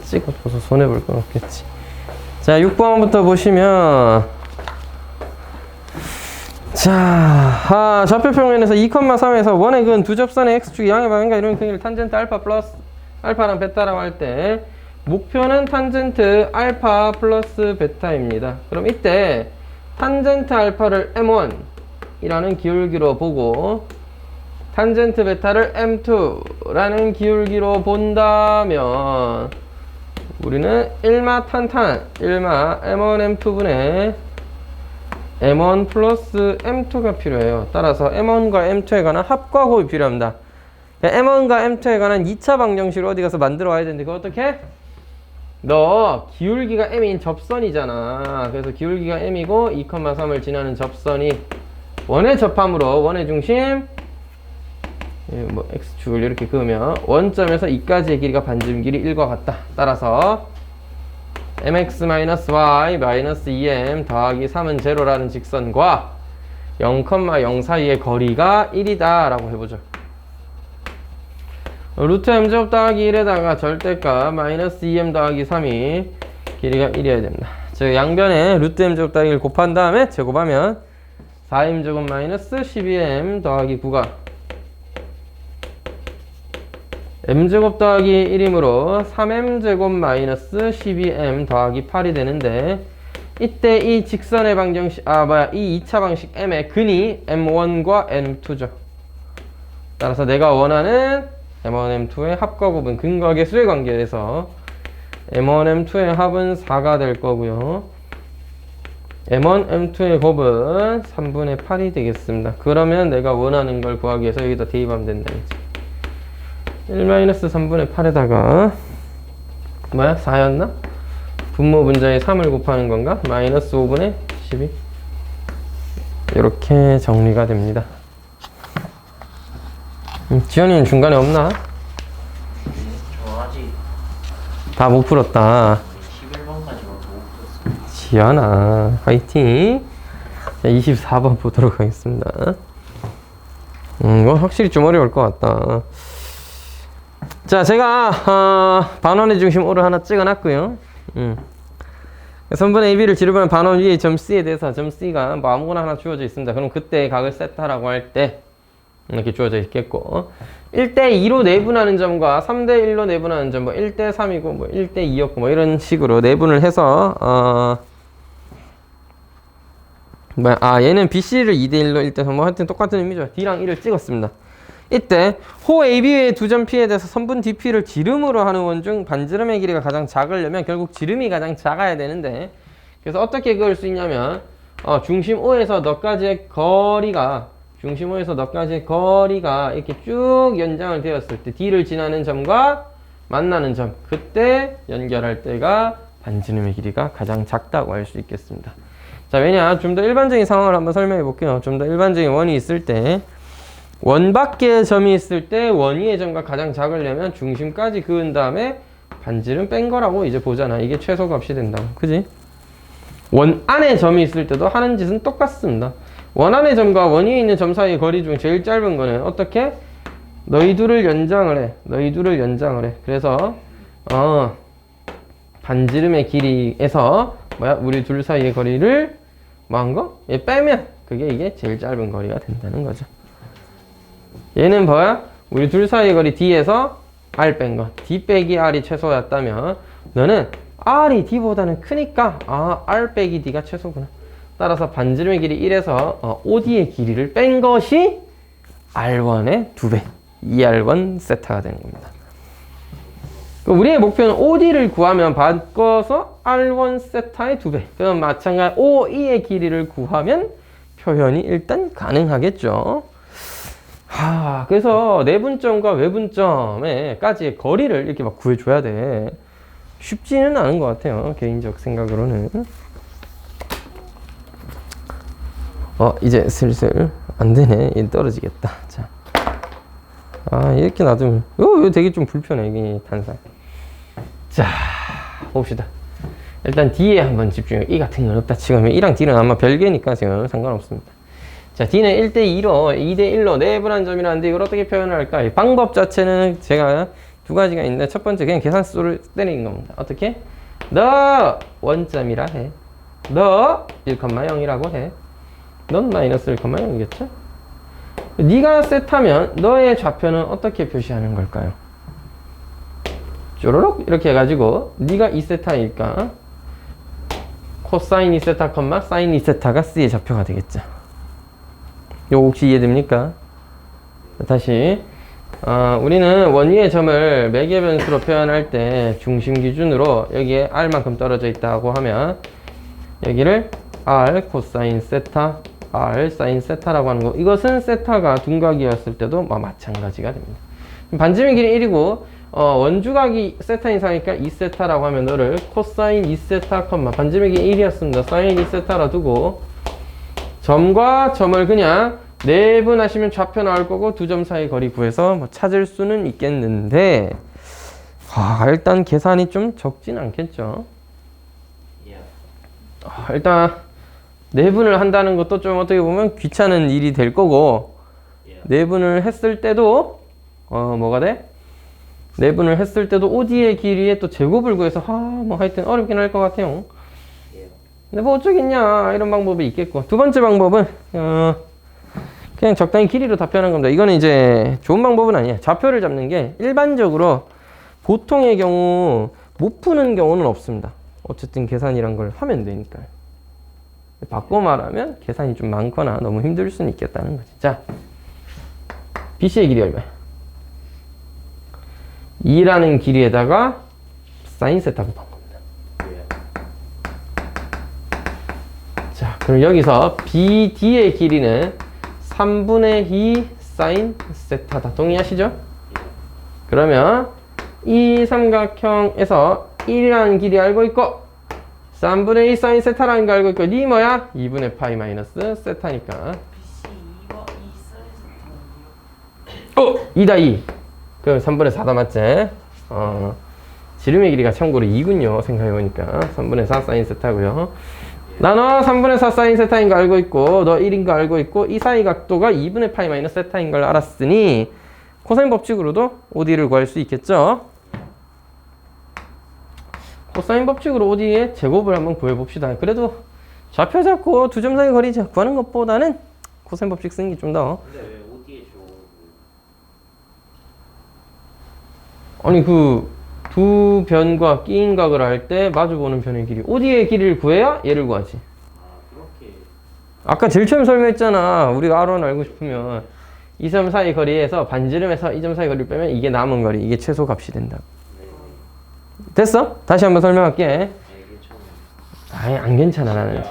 찍어둬서 손해볼 건 없겠지. 자, 6번부터 보시면, 자, 좌표평면에서 2,3에서 원의 근 두 접선의 x축이 양의 방향과 이루는 크기를 탄젠트 알파 플러스 알파랑 베타라고 할 때 목표는 탄젠트 알파 플러스 베타입니다. 그럼 이때 탄젠트 알파를 M1이라는 기울기로 보고 탄젠트 베타를 M2라는 기울기로 본다면 우리는 1마 탄탄 1마 M1 M2분의 M1 플러스 M2가 필요해요. 따라서 M1과 M2에 관한 합과 곱이 필요합니다. M1과 M2에 관한 2차 방정식을 어디 가서 만들어 와야 되는데 그거 어떻게? 너 기울기가 M인 접선이잖아. 그래서 기울기가 M이고 2,3을 지나는 접선이 원의 접함으로 원의 중심 뭐 X축을 이렇게 그으면 원점에서 2까지의 길이가 반지름 길이 1과 같다. 따라서 mx-y-2m 더하기 3은 제로라는 직선과 0,0 사이의 거리가 1이다 라고 해보죠. 루트 m제곱 더하기 1에다가 절대값 마이너스 2m 더하기 3이 길이가 1이어야 됩니다. 즉 양변에 루트 m제곱 더하기 1 곱한 다음에 제곱하면 4m제곱 마이너스 12m 더하기 9가 m제곱 더하기 1이므로 3m제곱 마이너스 12m 더하기 8이 되는데 이때 이 직선의 방정식 이 2차 방식 m의 근이 m1과 m2죠. 따라서 내가 원하는 m1, m2의 합과 곱은 근과 계수의 관계에서 m1, m2의 합은 4가 될 거고요. m1, m2의 곱은 3분의 8이 되겠습니다. 그러면 내가 원하는 걸 구하기 위해서 여기다 대입하면 된다는 거지. 1-3분의 8에다가 뭐야? 4였나? 분모 분자에 3을 곱하는 건가? 마이너스 5분의 12 이렇게 정리가 됩니다. 지현이는 중간에 없나? 저 아직 다 못 풀었다. 11번까지밖에 못 풀었어요. 지현아 화이팅. 자, 24번 보도록 하겠습니다. 이건 확실히 좀 어려울 것 같다. 자, 제가 반원의 중심 O를 하나 찍어놨고요. 선분 AB를 지르면 반원 위에 점 C에 대해서 점 C가 뭐 아무거나 하나 주어져 있습니다. 그럼 그때 각을 세타라고 할 때 이렇게 주어져 있겠고 1대2로 내분하는 점과 3대1로 내분하는 점 뭐 1대3이고 뭐 1대2였고 뭐 이런 식으로 내분을 해서 얘는 BC를 2대1로 1대3 뭐 하여튼 똑같은 의미죠. D랑 1을 찍었습니다. 이때 호 AB의 두 점 P에 대해서 선분 DP를 지름으로 하는 원 중 반지름의 길이가 가장 작으려면 결국 지름이 가장 작아야 되는데 그래서 어떻게 그을 수 있냐면 중심 O에서 너까지의 거리가 이렇게 쭉 연장을 되었을 때 D를 지나는 점과 만나는 점 그때 연결할 때가 반지름의 길이가 가장 작다고 할 수 있겠습니다. 자, 왜냐? 좀 더 일반적인 상황을 한번 설명해 볼게요. 좀 더 일반적인 원이 있을 때 원 밖에 점이 있을 때 원위의 점과 가장 작으려면 중심까지 그은 다음에 반지름 뺀 거라고 이제 보잖아. 이게 최소값이 된다고. 그지? 원 안에 점이 있을 때도 하는 짓은 똑같습니다. 원 안의 점과 원 위에 있는 점 사이의 거리 중 제일 짧은 거는 어떻게? 너희 둘을 연장을 해. 그래서 반지름의 길이에서 우리 둘 사이의 거리를 뭐 한 거? 빼면 이게 제일 짧은 거리가 된다는 거죠. 얘는 뭐야? 우리 둘 사이의 거리 D에서 R 뺀 거. D 빼기 R이 최소였다면 너는 R이 D보다는 크니까 R 빼기 D가 최소구나. 따라서 반지름의 길이 1에서 OD의 길이를 뺀 것이 R1의 2배 2R1 세타가 되는 겁니다. 우리의 목표는 OD를 구하면 바꿔서 R1 세타의 2배. 그럼 마찬가지 OE의 길이를 구하면 표현이 일단 가능하겠죠. 그래서 내분점과 외분점에까지의 거리를 이렇게 막 구해줘야 돼. 쉽지는 않은 것 같아요. 개인적 생각으로는. 이제 슬슬 안 되네. 얘 떨어지겠다. 자. 이렇게 놔두면, 이거 되게 좀 불편해. 이게 단살. 자, 봅시다. 일단 D에 한번 집중해요. E 같은 건 없다 치고, E랑 D는 아마 별개니까 지금 상관없습니다. 자, D는 1대2로, 2대1로 내분한 점이라는데 이걸 어떻게 표현을 할까? 이 방법 자체는 제가 두 가지가 있는데 첫 번째 그냥 계산수를 때리는 겁니다. 어떻게? 너 원점이라 해. 너 1,0이라고 해. 넌 마이너스 1,0이겠죠? 네가 세타면 너의 좌표는 어떻게 표시하는 걸까요? 쪼로록 이렇게 해가지고 네가 2세타니까 코사인 2세타, 사인 2세타가 C의 좌표가 되겠죠. 요거 혹시 이해됩니까? 다시 우리는 원위의 점을 매개 변수로 표현할 때 중심 기준으로 여기에 R만큼 떨어져 있다고 하면 여기를 R 코사인 세타, R 사인 세타라고 하는 거. 이것은 세타가 둔각이었을 때도 마찬가지가 됩니다. 반지름의 길이 1이고 원주각이 세타 이상이니까 2세타라고 하면 너를 코사인 2세타, 반지름의 길이 1이었습니다. 사인 2세타라 두고 점과 점을 그냥 내분하시면 좌표 나올 거고 두 점 사이 거리 구해서 뭐 찾을 수는 있겠는데 일단 계산이 좀 적진 않겠죠. 일단 내분을 한다는 것도 좀 어떻게 보면 귀찮은 일이 될 거고 내분을 했을 때도 뭐가 돼? 내분을 했을 때도 OD의 길이에 또 제곱을 구해서 뭐 하여튼 어렵긴 할 것 같아요. 근데 뭐 어쩌겠냐 이런 방법이 있겠고 두 번째 방법은 그냥 적당히 길이로 답변하는 겁니다. 이거는 이제 좋은 방법은 아니에요. 좌표를 잡는 게 일반적으로 보통의 경우 못 푸는 경우는 없습니다. 어쨌든 계산이란 걸 하면 되니까요. 바꿔 말하면 계산이 좀 많거나 너무 힘들 수는 있겠다는 거지. 자, BC의 길이 얼마야? 2라는 길이에다가 사인 세타 곱한 겁니다. 자, 그럼 여기서 BD의 길이는 3분의 2 사인 세타다. 동의하시죠? 그러면 이 삼각형에서 1이라는 길이 알고 있고 3분의 2 사인 세타라는 거 알고 있고 니 뭐야? 2분의 파이 마이너스 세타니까 BC 2다 2. 그럼 3분의 4다 맞지? 지름의 길이가 참고로 2군요. 생각해보니까 3분의 4 사인 세타고요. 나너 3분의 4 사인 세타인 거 알고 있고 너 1인 거 알고 있고 이 사이 각도가 2분의 파이 마이너스 세타인 걸 알았으니 코사인 법칙으로도 OD를 구할 수 있겠죠? 코사인 법칙으로 OD의 제곱을 한번 구해봅시다. 그래도 좌표 잡고 두 점 사이 거리 구하는 것보다는 코사인 법칙 쓰는 게 좀 더. 근데 왜 OD의 제곱을? 아니 두 변과 끼인각을 할 때 마주보는 변의 길이 OD의 길이를 구해야 얘를 구하지. 그렇게 아까 제일 처음 설명했잖아. 우리가 R1 알고 싶으면 이 점 사이 거리에서 반지름에서 이 점 사이 거리를 빼면 이게 남은 거리, 이게 최소 값이 된다. 됐어? 다시 한번 설명할게. 아이 안 괜찮아 나는.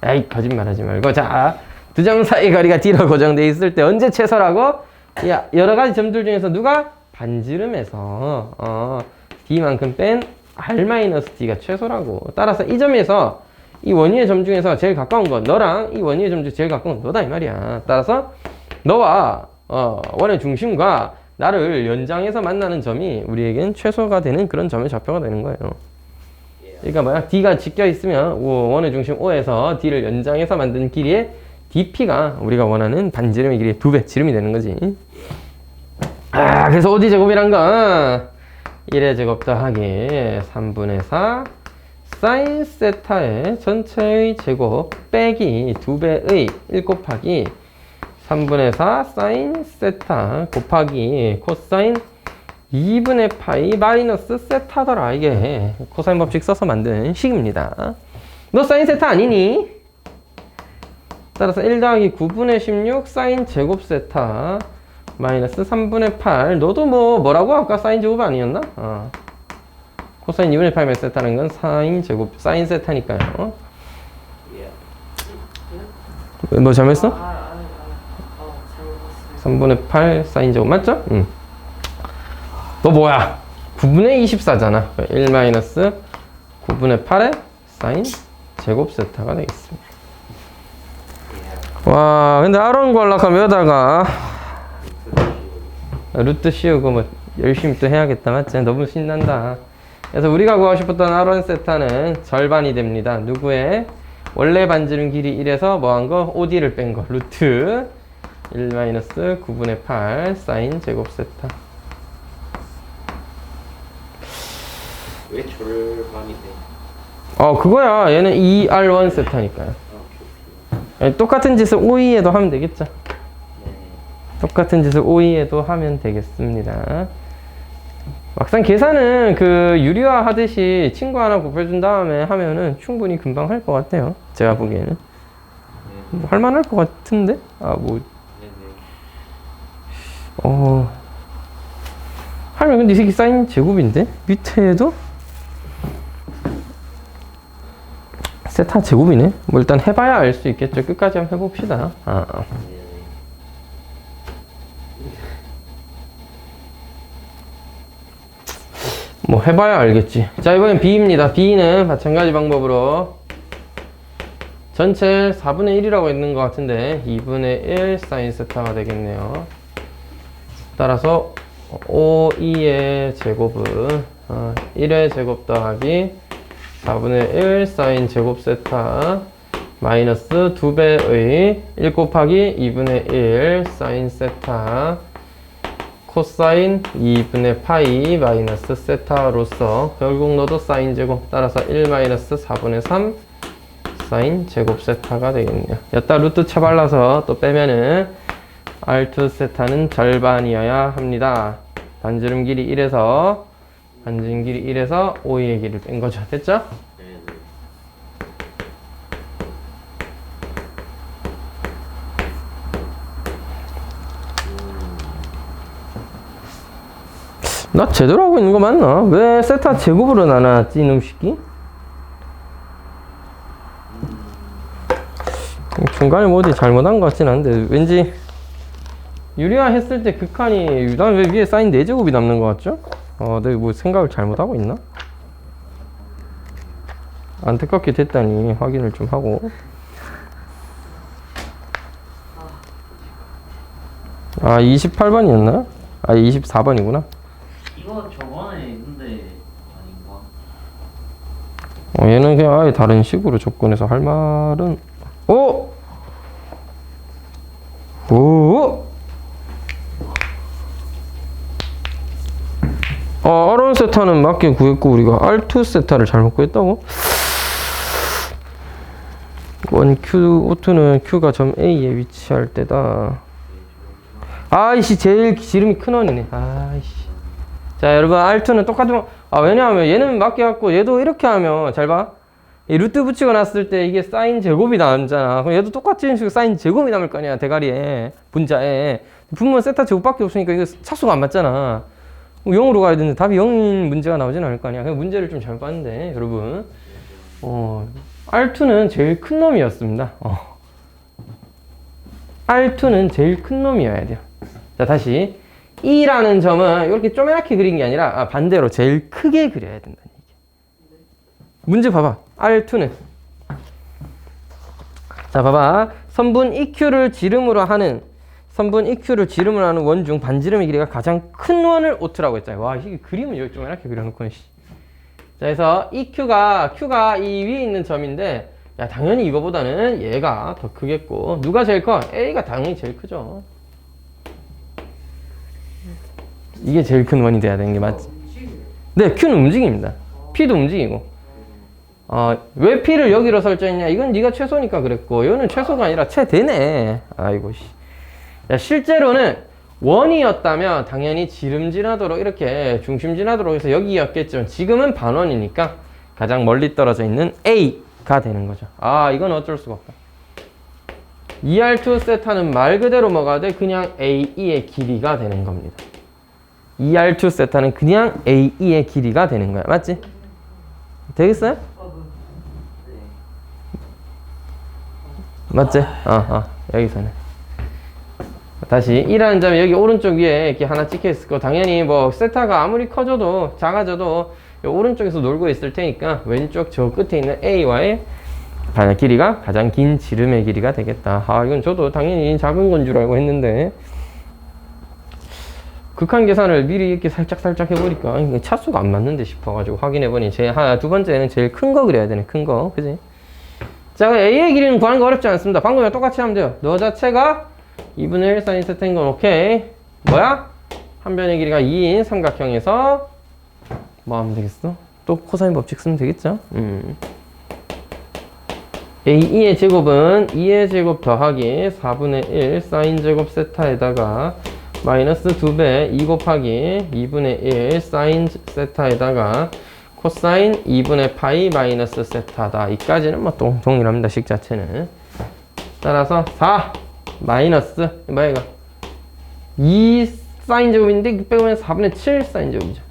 에이 거짓말하지 말고. 자, 두 점 사이 거리가 D로 고정돼 있을 때 언제 최소라고? 야, 여러 가지 점들 중에서 누가 반지름에서 D만큼 뺀 R-D가 최소라고. 따라서 이 점에서 이 원위의 점 중에서 제일 가까운 건 너랑 이 원위의 점 중에 제일 가까운 건 너다 이 말이야. 따라서 너와 원의 중심과 나를 연장해서 만나는 점이 우리에겐 최소가 되는 그런 점의 좌표가 되는 거예요. 그러니까 뭐야? D가 직겨 있으면 원의 중심 O에서 D를 연장해서 만든 길이의 DP가 우리가 원하는 반지름의 길이의 2배 지름이 되는 거지. 그래서 OD 제곱이란 건 1의 제곱 더하기 3분의 4 사인 세타의 전체의 제곱 빼기 2배의 1 곱하기 3분의 4 사인 세타 곱하기 코사인 2분의 파이 마이너스 세타더라. 이게 코사인 법칙 써서 만든 식입니다. 너 사인 세타 아니니? 따라서 1 더하기 9분의 16 사인 제곱 세타 마이너스 3분의 8. 너도 뭐라고 아까 사인 제곱 아니었나? 코사인 2분의 8 마이너스 세타는 건 사인 제곱 사인 세타니까요. 뭐 잘못했어? 3분의 8 사인 제곱 맞죠? 응. 너 뭐야? 9분의 24잖아. 1 마이너스 9분의 8의 사인 제곱 세타가 되겠습니다. 와, 근데 R1 구하려고 하면 여다가 루트 씌우고 뭐 열심히 또 해야겠다 맞지? 너무 신난다. 그래서 우리가 구하고 싶었던 R1 세타는 절반이 됩니다. 누구의? 원래 반지름 길이 1에서 뭐한 거? OD를 뺀 거. 루트 1 마이너스 9분의 8 사인 제곱 세타. 왜 절반이 돼? 그거야. 얘는 2R1 세타니까요. 똑같은 짓을 OE에도 하면 되겠죠. 네. 똑같은 짓을 OE에도 하면 되겠습니다. 막상 계산은 그 유리화 하듯이 친구 하나 곱해준 다음에 하면은 충분히 금방 할 것 같아요. 제가 보기에는. 뭐 할만할 것 같은데? 하면 근데 이 새끼 사인 제곱인데? 밑에도? 세타 제곱이네? 뭐 일단 해봐야 알 수 있겠죠. 끝까지 한번 해봅시다. 뭐 해봐야 알겠지. 자, 이번엔 B입니다. B는 마찬가지 방법으로 전체 4분의 1이라고 있는 것 같은데 2분의 1 사인 세타가 되겠네요. 따라서 5,2의 제곱은 1의 제곱 더하기 4분의 1 사인 제곱 세타 마이너스 2배의 1 곱하기 2분의 1 사인 세타 코사인 2분의 파이 마이너스 세타로서 결국 너도 사인 제곱 따라서 1 마이너스 4분의 3 사인 제곱 세타가 되겠네요. 여기다 루트 쳐발라서 또 빼면은 R2 세타는 절반이어야 합니다. 반지름 길이 1에서 반지름 길이 1에서 5의 길이를 뺀 거죠. 됐죠? 나 제대로 하고 있는 거 맞나? 왜 세타 제곱으로 나눠놨지 이놈 새끼? 중간에 뭐 어디 잘못한 것 같진 않은데 왠지 유리화 했을 때 극한이 난 왜 위에 사인 4제곱이 남는 것 같죠? 내가 뭐 생각을 잘못하고 있나? 안타깝게 됐다니 확인을 좀 하고. 28번이었나? 24번이구나. 이거 저번에 했는데 아닌가? 얘는 그냥 아예 다른 식으로 접근해서 할 말은 오! R1 세타는 맞게 구했고 우리가 R2 세타를 잘못 구했다고? 1Q, O2는 Q가 점 A에 위치할 때다. 아이씨, 제일 지름이 큰 원이네. 아이씨. 자, 여러분, R2는 똑같은, 왜냐하면 얘는 맞게 갖고 얘도 이렇게 하면, 잘 봐. 이 루트 붙이고 났을 때 이게 사인 제곱이 남잖아. 그럼 얘도 똑같은 식으로 사인 제곱이 남을 거 아니야. 대가리에, 분자에. 분모는 세타 제곱밖에 없으니까 이거 차수가 안 맞잖아. 0으로 가야 되는데 답이 0인 문제가 나오진 않을 거 아니야. 그냥 문제를 좀 잘 봤는데, 여러분. R2는 제일 큰 놈이었습니다. R2는 제일 큰 놈이어야 돼요. 자, 다시. E라는 점은 이렇게 쪼매랗게 그린 게 아니라 반대로 제일 크게 그려야 된다는 얘기. 문제 봐봐. R2는. 자, 봐봐. 선분 EQ를 지름으로 하는 원 중 반지름의 길이가 가장 큰 원을 오트라고 했잖아요. 와, 이게 그림을 여기 쪼매랗게 그려놓고. 자, 그래서 Q가 이 위에 있는 점인데, 야, 당연히 이거보다는 얘가 더 크겠고, 누가 제일 커? A가 당연히 제일 크죠. 이게 제일 큰 원이 돼야 되는 게 맞지? 네, Q는 움직입니다. P도 움직이고. 왜 P를 여기로 설정했냐? 이건 네가 최소니까 그랬고, 얘는 최소가 아니라 최대네. 아이고, 씨. 야, 실제로는 원이었다면 당연히 지름진하도록 이렇게 중심진하도록 해서 여기였겠죠. 지금은 반원이니까 가장 멀리 떨어져 있는 A가 되는 거죠. 이건 어쩔 수가 없다. ER2 세타는 말 그대로 뭐가 돼? 그냥 AE의 길이가 되는 겁니다. ER2 세타는 그냥 AE의 길이가 되는 거야. 맞지? 되겠어요? 맞지? 여기서는. 다시 1라는 점이 여기 오른쪽 위에 이렇게 하나 찍혀 있을 거. 당연히 뭐 세타가 아무리 커져도 작아져도 오른쪽에서 놀고 있을 테니까 왼쪽 저 끝에 있는 A와의 길이가 가장 긴 지름의 길이가 되겠다. 이건 저도 당연히 작은 건 줄 알고 했는데 극한 계산을 미리 이렇게 살짝 해보니까 차수가 안 맞는데 싶어가지고 확인해보니 두 번째는 제일 큰 거 그려야 되네. 큰 거. 그지? 자, A의 길이는 구하는 거 어렵지 않습니다. 방금이랑 똑같이 하면 돼요. 너 자체가 2분의 1 사인 세타인 건 오케이. 뭐야? 한 변의 길이가 2인 삼각형에서 뭐 하면 되겠어? 또 코사인 법칙 쓰면 되겠죠? A2의 제곱은 2의 제곱 더하기 4분의 1 사인 제곱 세타에다가 마이너스 2배 2 곱하기 2분의 1 사인 세타에다가 코사인 2분의 파이 마이너스 세타다. 이까지는 뭐 동일합니다. 식 자체는. 따라서 4 마이너스 뭐야 이거 2 사인 제곱인데 빼보면 4분의 7 사인 제곱이죠.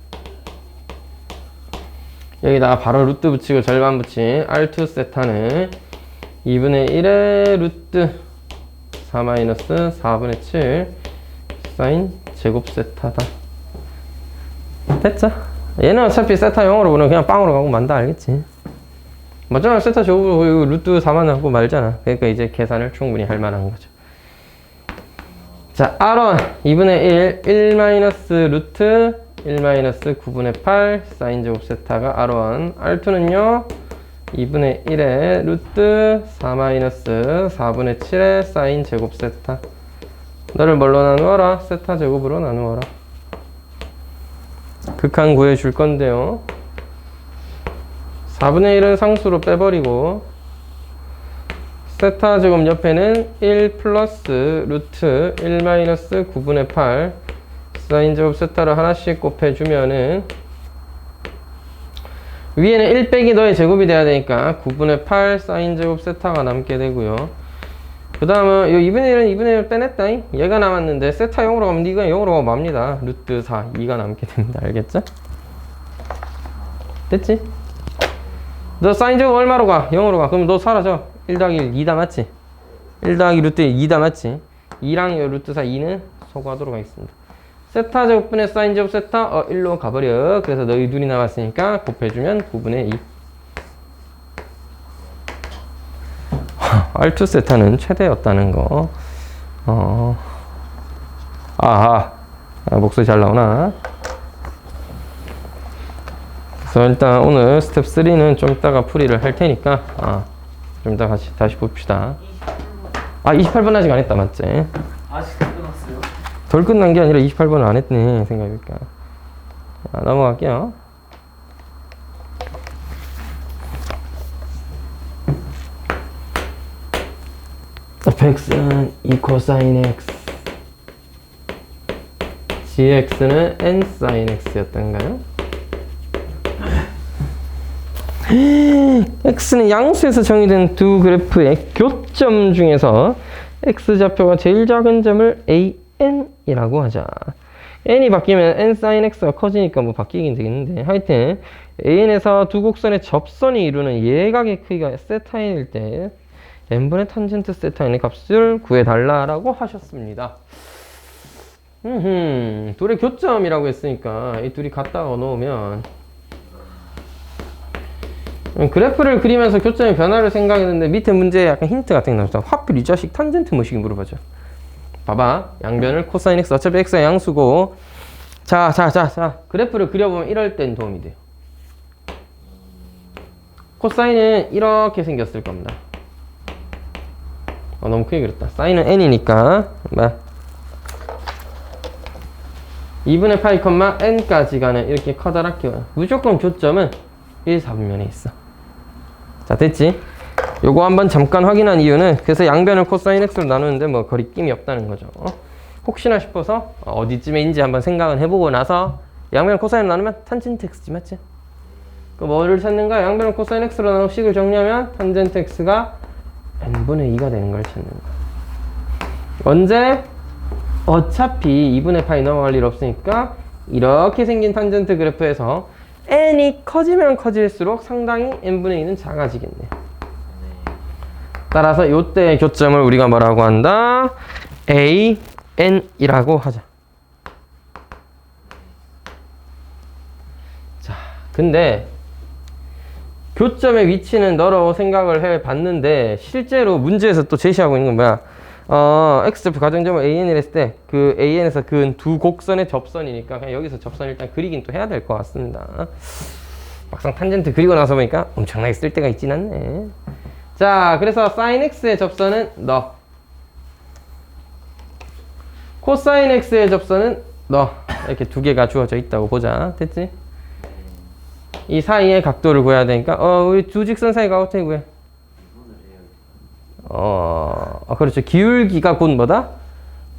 여기다가 바로 루트 붙이고 절반 붙인 R2 세타는 2분의 1의 루트 4 마이너스 4분의 7 사인 제곱 세타다. 됐죠? 얘는 어차피 세타 0으로 보면 그냥 빵으로 가고 만다. 알겠지? 맞잖아. 세타 제곱으로 루트 4만 하고 말잖아. 그러니까 이제 계산을 충분히 할 만한 거죠. 자, R1 2분의 1 마이너스 루트 1 마이너스 9분의 8 사인 제곱 세타가 R1. R2는요 2분의 1의 루트 4 마이너스 4분의 7의 사인 제곱 세타. 너를 뭘로 나누어라? 세타 제곱으로 나누어라. 극한 구해줄 건데요. 4분의 1은 상수로 빼버리고 세타 제곱 옆에는 1 플러스 루트 1 마이너스 9분의 8 사인 제곱 세타를 하나씩 곱해주면은 위에는 1 빼기 너의 제곱이 돼야 되니까 9분의 8 사인 제곱 세타가 남게 되고요. 그 다음은 이 2분의 1은 2분의 1 빼냈다. 얘가 남았는데 세타 0으로 가면 이거 0으로 가면 맙니다. 루트 4 2가 남게 됩니다. 알겠죠? 됐지? 너 사인 제곱 얼마로 가? 0으로 가. 그럼 너 사라져. 1 더하기 1 2다 맞지? 1 더하기 루트 2다 맞지? 2랑 요 루트 4 2는 소거하도록 하겠습니다. 세타 제곱분의 사인 제곱 세타 1로 가버려. 그래서 너희 둘이 남았으니까 곱해주면 9분의 2. R2 세타는 최대였다는 거. 목소리 잘 나오나? 그래서 일단 오늘 스텝 3는 좀 이따가 풀이를 할 테니까 좀 이따 다시 봅시다. 28번 아직 안 했다 맞지? 아직 끝났어요? 덜 끝난 게 아니라 28번을 안 했네 생각해보니까. 넘어갈게요. fx는 2 코사인 x gx는 n 사인 x였던가요? x는 양수에서 정의된 두 그래프의 교점 중에서 x좌표가 제일 작은 점을 an이라고 하자. n이 바뀌면 n 사인 x가 커지니까 뭐 바뀌긴 되겠는데 하여튼 an에서 두 곡선의 접선이 이루는 예각의 크기가 세타인일 때 n분의 탄젠트 세타인의 값을 구해달라라고 하셨습니다. 둘의 교점이라고 했으니까 이 둘이 갖다가 놓으면 그래프를 그리면서 교점의 변화를 생각했는데 밑에 문제에 약간 힌트 같은 게 나옵니다. 하필 이 자식 탄젠트 뭐시기 물어봐줘. 봐봐. 양변을 코사인 x 어차피 x가 양수고 자 그래프를 그려보면 이럴 땐 도움이 돼요. 코사인은 이렇게 생겼을 겁니다. 너무 크게 그렸다. 사인은 n이니까 2분의 파이 컴마 n까지 가는 이렇게 커다랗게 무조건 교점은 1, 4분면에 있어. 자 됐지? 요거 한번 잠깐 확인한 이유는 그래서 양변을 코사인 x로 나누는데 뭐 거리낌이 없다는 거죠. 혹시나 싶어서 어디쯤에인지 한번 생각은 해보고 나서 양변을 코사인으로 나누면 탄젠트 x지 맞지? 그 뭐를 찾는가? 양변을 코사인 x로 나누고 식을 정리하면 탄젠트 x가 n분의 2가 되는 걸 찾는 거야. 언제? 어차피 2분의 파이 넘어갈 일 없으니까 이렇게 생긴 탄젠트 그래프에서 n이 커지면 커질수록 상당히 n분의 2는 작아지겠네. 따라서 이때의 교점을 우리가 뭐라고 한다? an이라고 하자. 자, 근데 교점의 위치는 너로 생각을 해봤는데 실제로 문제에서 또 제시하고 있는 건 뭐야? x좌표 가정점을 an이라 했을 때 그 an에서 그은 두 곡선의 접선이니까 그냥 여기서 접선 일단 그리긴 또 해야 될 것 같습니다. 막상 탄젠트 그리고 나서 보니까 엄청나게 쓸 데가 있진 않네. 자, 그래서 sin x의 접선은 너, 코사인 x의 접선은 너, 이렇게 두 개가 주어져 있다고 보자. 됐지? 이 사이의 각도를 구해야 되니까 우리 두 직선 사이 각 어떻게 구해? 그렇죠. 기울기가 곧 뭐다?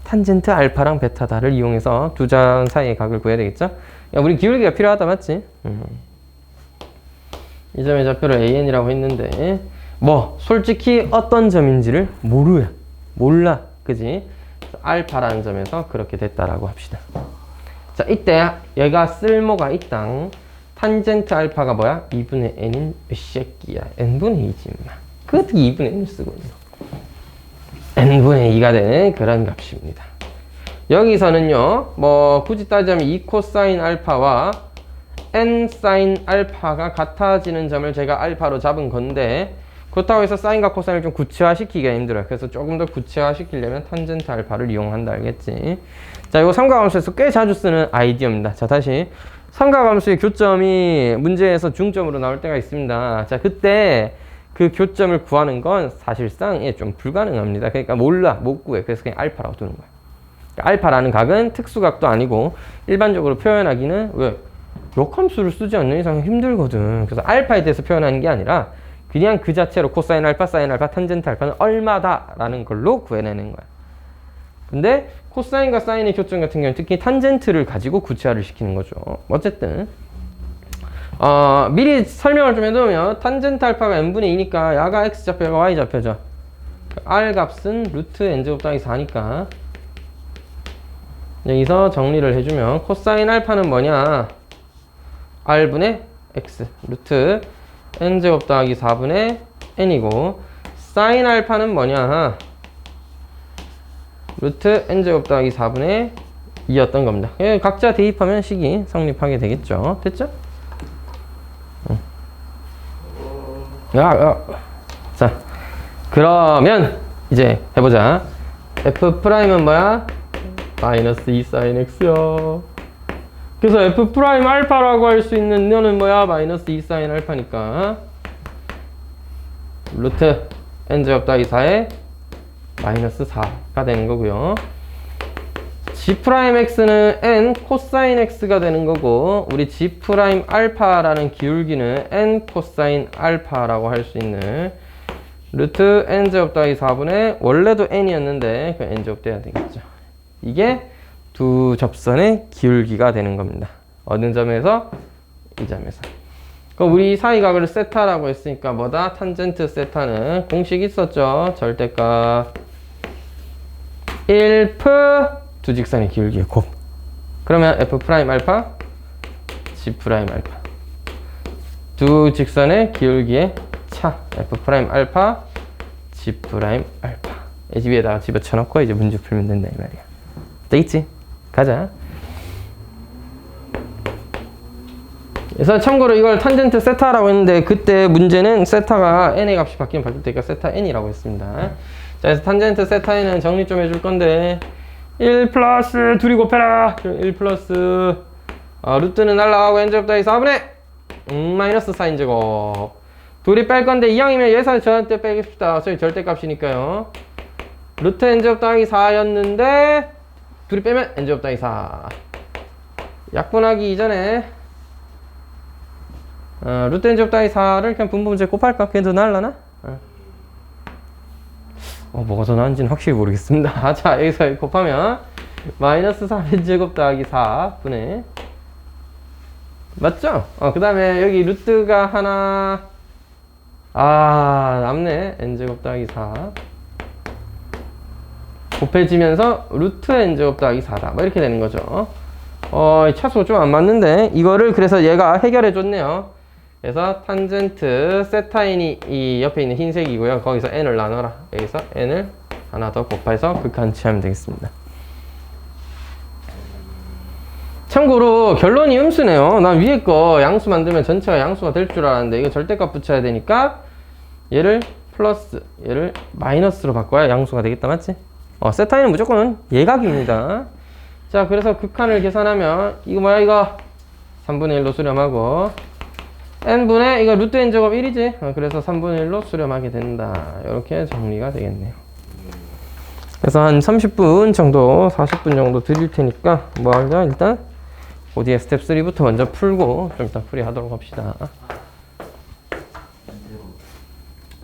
탄젠트 알파랑 베타다를 이용해서 두 점 사이의 각을 구해야 되겠죠? 야, 우리 기울기가 필요하다, 맞지? 이 점의 좌표를 AN이라고 했는데 뭐 솔직히 어떤 점인지를 몰라, 그지? 알파라는 점에서 그렇게 됐다라고 합시다. 자, 이때 얘가 쓸모가 있다. 탄젠트 알파가 뭐야? 2분의 n인 이 새끼야. n분의 2지 마. 그 어떻게 2분의 n을 쓰고 있노? n분의 2가 되는 그런 값입니다. 여기서는요, 뭐 굳이 따지자면 2 코사인 알파와 n 사인 알파가 같아지는 점을 제가 알파로 잡은 건데, 그렇다고 해서 사인과 코사인을 좀 구체화시키기가 힘들어요. 그래서 조금 더 구체화시키려면 탄젠트 알파를 이용한다, 알겠지? 자, 이거 삼각함수에서 꽤 자주 쓰는 아이디어입니다. 자, 다시 삼각함수의 교점이 문제에서 중점으로 나올 때가 있습니다. 자, 그때 그 교점을 구하는 건 사실상 좀 불가능합니다. 그러니까 못 구해. 그래서 그냥 알파라고 두는 거야. 그러니까 알파라는 각은 특수각도 아니고 일반적으로 표현하기는 왜? 역함수를 쓰지 않는 이상 힘들거든. 그래서 알파에 대해서 표현하는 게 아니라 그냥 그 자체로 코사인 알파, 사인 알파, 탄젠트 알파는 얼마다라는 걸로 구해내는 거야. 근데 코사인과 사인의 교점 같은 경우는 특히 탄젠트를 가지고 구체화를 시키는 거죠. 어쨌든 미리 설명을 좀 해두면 탄젠트 알파가 n분의 2니까 야가 x좌표, 야가 y좌표죠. r 값은 루트 n제곱 더하기 4니까 여기서 정리를 해주면 코사인 알파는 뭐냐? r분의 x 루트 n제곱 더하기 4분의 n이고, 사인 알파는 뭐냐? 루트 n제곱 더하기 4분의 2였던 겁니다. 각자 대입하면 식이 성립하게 되겠죠. 됐죠? 자, 그러면 이제 해보자. f'은 뭐야? 마이너스 2 sin x요. 그래서 f' 알파라고 할 수 있는 너는 뭐야? 마이너스 2 sin 알파니까 루트 n제곱 더하기 4에 마이너스 4가 되는 거고요. g'x는 n 코사인 x가 되는 거고, 우리 g' 알파라는 기울기는 n 코사인 알파라고 할 수 있는 루트 n제곱 더하기 4분의 원래도 n이었는데 그 n제곱 돼야 되겠죠. 이게 두 접선의 기울기가 되는 겁니다. 어느 점에서? 이 점에서. 그럼 우리 사이각을 세타라고 했으니까 뭐다? 탄젠트 세타는 공식 있었죠. 절대값 1f 두 직선의 기울기의 곱. 그러면 f' 알파, g' 알파. 두 직선의 기울기의 차. f' 알파, g' 알파. 이 집에다가 집어쳐놓고 이제 문제 풀면 된다 이 말이야. 되겠지? 가자. 그래서 참고로 이걸 탄젠트 세타라고 했는데 그때 문제는 세타가 n의 값이 바뀌면 바뀔 테니까 세타 n이라고 했습니다. 자, 그래서 탄젠트 세타 n은 정리 좀 해줄 건데 1 플러스 둘이 곱해라. 1 플러스 루트는 날라가고 n제곱 더하기 4분의 마이너스 4인제곱. 둘이 뺄 건데 이왕이면 예산 절대 빼깁시다. 저희 절대값이니까요. 루트 n제곱 더하기 4였는데 둘이 빼면 n제곱 더하기 4. 약분하기 이전에 루트 n제곱 더하기 4를 그냥 분모문제 곱할까? 그게 더 나으려나? 뭐가 더 나은지는 확실히 모르겠습니다. 자, 여기서 곱하면 마이너스 3n제곱 더하기 4분의 맞죠? 그 다음에 여기 루트가 하나 남네. n제곱 더하기 4 곱해지면서 루트 n제곱 더하기 4다. 뭐 이렇게 되는 거죠. 차수가 좀 안 맞는데 이거를 그래서 얘가 해결해 줬네요. 그래서 탄젠트 세타인이 이 옆에 있는 흰색이고요. 거기서 n을 나눠라. 여기서 n을 하나 더 곱해서 극한치하면 되겠습니다. 참고로 결론이 음수네요. 난 위에 거 양수 만들면 전체가 양수가 될 줄 알았는데 이거 절대값 붙여야 되니까 얘를 플러스 얘를 마이너스로 바꿔야 양수가 되겠다. 맞지? 세타인은 무조건 예각입니다. 자, 그래서 극한을 계산하면 이거 뭐야? 이거 3분의 1로 수렴하고 n분의 이거 루트 n제곱 1이지? 그래서 3분의 1로 수렴하게 된다. 이렇게 정리가 되겠네요. 그래서 한 30분 정도 40분 정도 드릴 테니까 뭐 하자? 일단 그 뒤에 스텝 3부터 먼저 풀고 좀 이따 풀이하도록 합시다.